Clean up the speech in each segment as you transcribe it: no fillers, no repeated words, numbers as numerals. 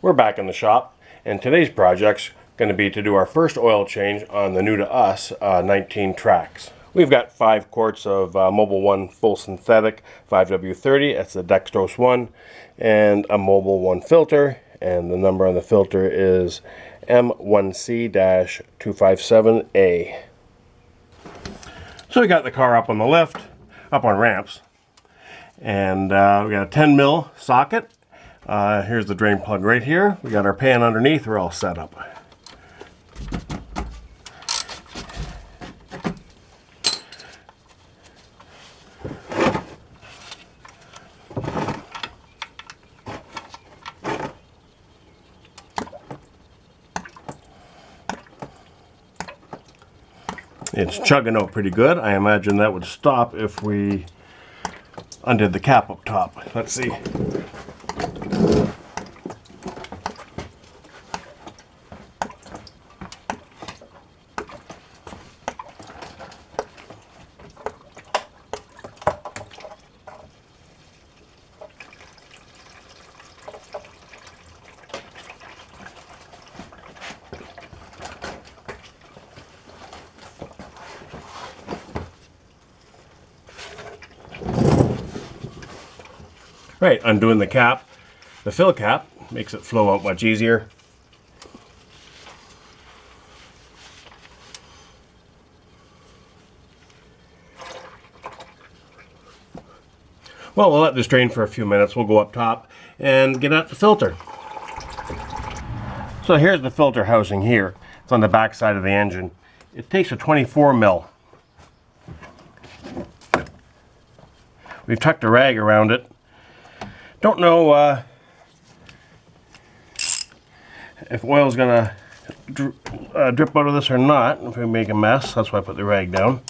We're back in the shop, and today's project's going to be to do our first oil change on the new to us 19 Trax. We've got 5 quarts of Mobil 1 full synthetic 5W30, that's the dextrose one, and a Mobil 1 filter, and the number on the filter is M1C-257A. So we got the car up on the lift, up on ramps, and we got a 10 mil socket. Here's the drain plug right here. We got our pan underneath. We're all set up. It's chugging out pretty good. I imagine that would stop if we undid the cap up top. Let's see. Right, undoing the cap, the fill cap, makes it flow out much easier. Well, we'll let this drain for a few minutes. We'll go up top and get at the filter. So here's the filter housing here. It's on the back side of the engine. It takes a 24 mil. We've tucked a rag around it. Don't know if oil's gonna drip out of this or not. If we make a mess, that's why I put the rag down.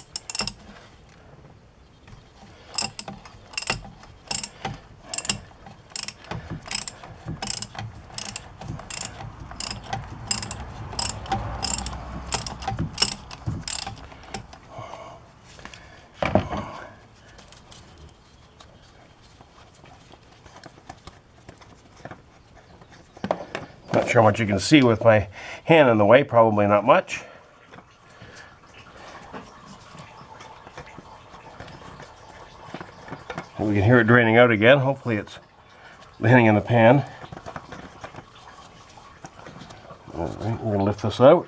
Not sure what you can see with my hand in the way, probably not much. We can hear it draining out again. Hopefully it's landing in the pan. All right, we're going to lift this out.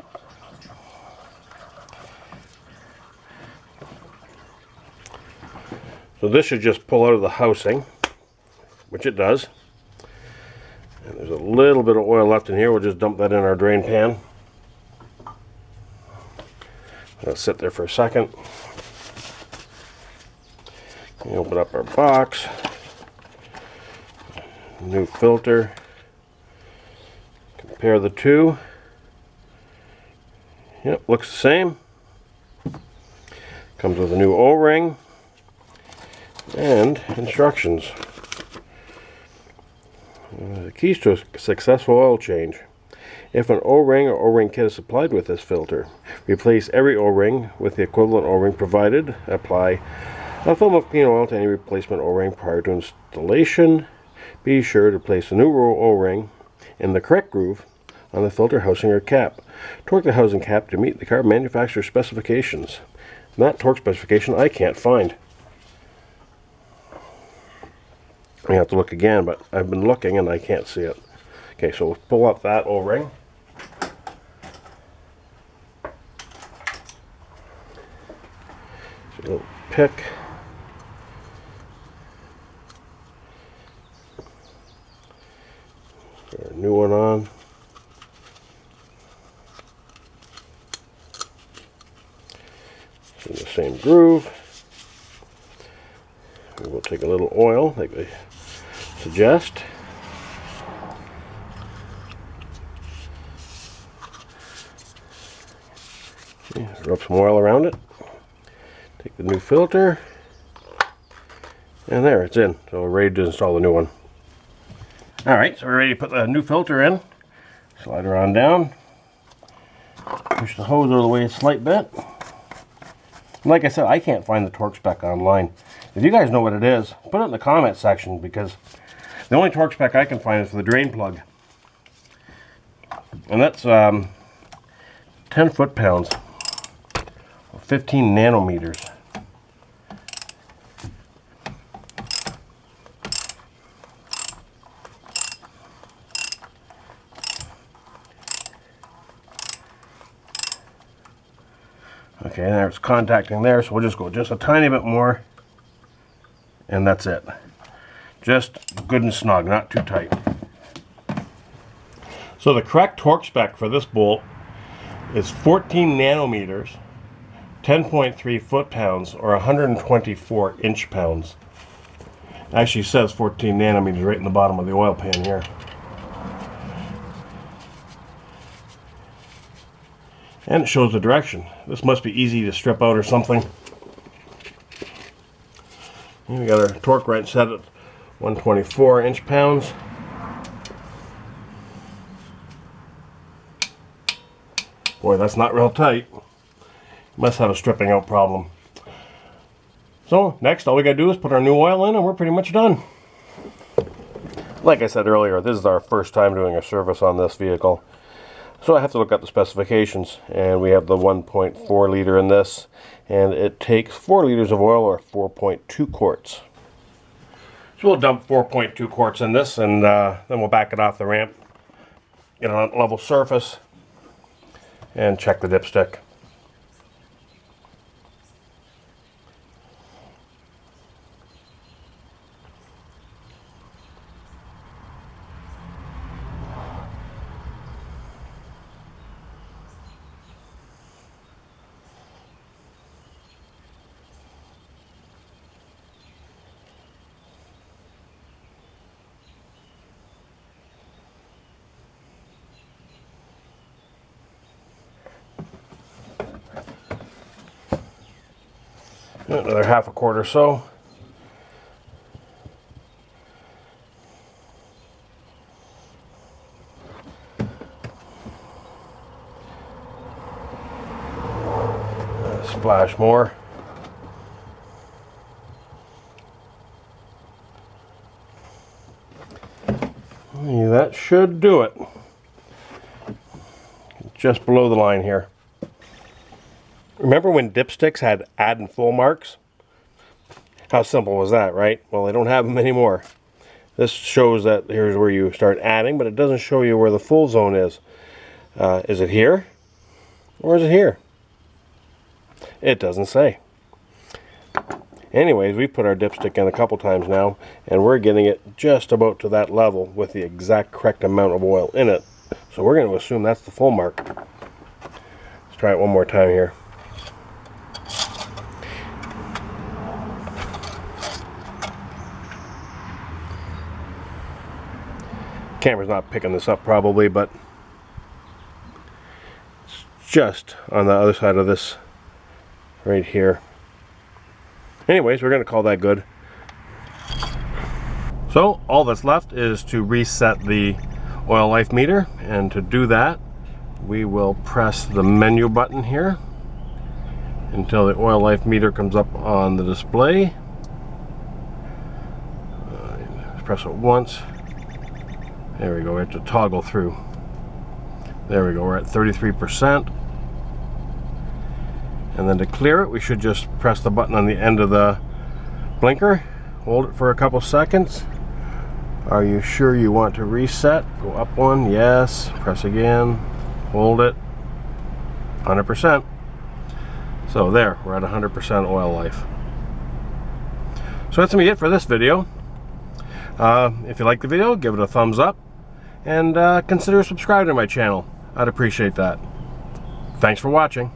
So this should just pull out of the housing, which it does. And there's a little bit of oil left in here. We'll just dump that in our drain pan. Let's sit there for a second. We open up our box. New filter. Compare the two. Yep, looks the same. Comes with a new O-ring and instructions. The keys to a successful oil change. If an O-ring or O-ring kit is supplied with this filter, replace every O-ring with the equivalent O-ring provided. Apply a film of clean oil to any replacement O-ring prior to installation. Be sure to place the new O-ring in the correct groove on the filter housing or cap. Torque the housing cap to meet the car manufacturer's specifications. And that torque specification I can't find. I have to look again, but I've been looking and I can't see it. Okay, so we'll pull up that O-ring. So a little pick. Put our new one on. It's in the same groove. We'll take a little oil, like they suggest. Okay, rub some oil around it. Take the new filter. And there, it's in. So we're ready to install the new one. Alright, so we're ready to put the new filter in. Slide her on down. Push the hose out of the way a slight bit. Like I said, I can't find the torque spec online. If you guys know what it is, put it in the comment section, because the only torque spec I can find is for the drain plug. And that's 10 foot-pounds, 15 nanometers. Okay, there's contacting there, so we'll just go just a tiny bit more, and that's it. Just good and snug, not too tight. So the correct torque spec for this bolt is 14 nanometers, 10.3 foot-pounds, or 124 inch-pounds. Actually says 14 nanometers right in the bottom of the oil pan here. And it shows the direction. This must be easy to strip out or something. And we got our torque wrench set at 124 inch-pounds. Boy, that's not real tight. Must have a stripping out problem. So next, all we gotta do is put our new oil in and we're pretty much done. Like I said earlier, this is our first time doing a service on this vehicle. So I have to look up the specifications, and we have the 1.4 liter in this, and it takes 4 liters of oil, or 4.2 quarts. So we'll dump 4.2 quarts in this, and then we'll back it off the ramp, get on a level surface, and check the dipstick. Another half a quart or so. Splash more. Yeah, that should do it. Just below the line here. Remember when dipsticks had add and full marks? How simple was that, right? Well, they don't have them anymore. This shows that here's where you start adding, but it doesn't show you where the full zone is. Is it here? Or is it here? It doesn't say. Anyways, we put our dipstick in a couple times now, and we're getting it just about to that level with the exact correct amount of oil in it. So we're going to assume that's the full mark. Let's try it one more time here. Camera's not picking this up probably, but it's just on the other side of this right here. Anyways, we're going to call that good. So all that's left is to reset the oil life meter, and to do that we will press the menu button here until the oil life meter comes up on the display. Press it once. There we go. We have to toggle through. There we go. We're at 33%. And then to clear it, we should just press the button on the end of the blinker. Hold it for a couple seconds. Are you sure you want to reset? Go up one. Yes. Press again. Hold it. 100%. So there, we're at 100% oil life. So that's going to be it for this video. If you like the video, give it a thumbs up. And consider subscribing to my channel. I'd appreciate that. Thanks for watching.